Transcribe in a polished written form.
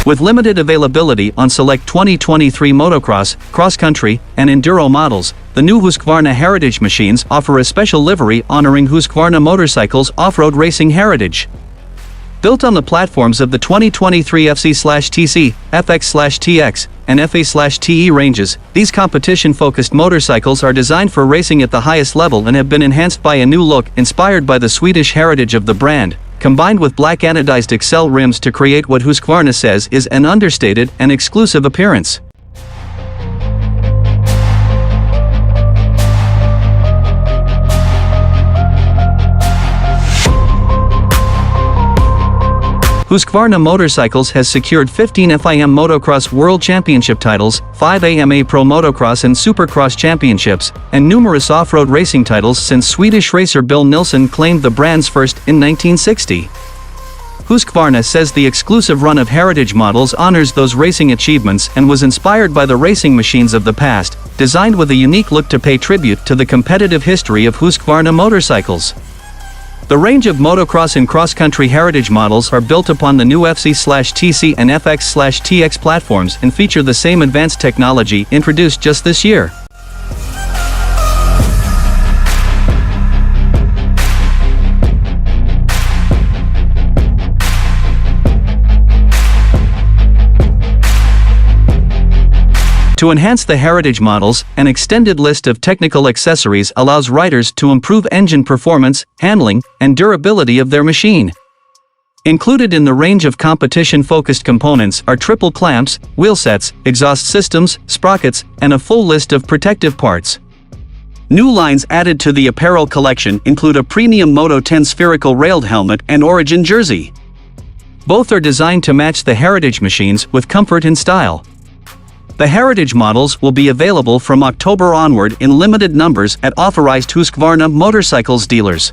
With limited availability on select 2023 motocross, cross-country, and enduro models, the new Husqvarna Heritage machines offer a special livery honoring Husqvarna motorcycles' off-road racing heritage. Built on the platforms of the 2023 FC/TC, FX/TX, and FA/TE ranges, these competition-focused motorcycles are designed for racing at the highest level and have been enhanced by a new look inspired by the Swedish heritage of the brand, combined with black anodized Excel rims to create what Husqvarna says is an understated and exclusive appearance. Husqvarna Motorcycles has secured 15 FIM Motocross World Championship titles, 5 AMA Pro Motocross and Supercross Championships, and numerous off-road racing titles since Swedish racer Bill Nilsson claimed the brand's first in 1960. Husqvarna says the exclusive run of heritage models honors those racing achievements and was inspired by the racing machines of the past, designed with a unique look to pay tribute to the competitive history of Husqvarna motorcycles. The range of motocross and cross-country heritage models are built upon the new FC/TC and FX/TX platforms and feature the same advanced technology introduced just this year. To enhance the heritage models, an extended list of technical accessories allows riders to improve engine performance, handling, and durability of their machine. Included in the range of competition-focused components are triple clamps, wheel sets, exhaust systems, sprockets, and a full list of protective parts. New lines added to the apparel collection include a premium Moto 10 spherical railed helmet and Origin jersey. Both are designed to match the heritage machines with comfort and style. The heritage models will be available from October onward in limited numbers at authorized Husqvarna motorcycles dealers.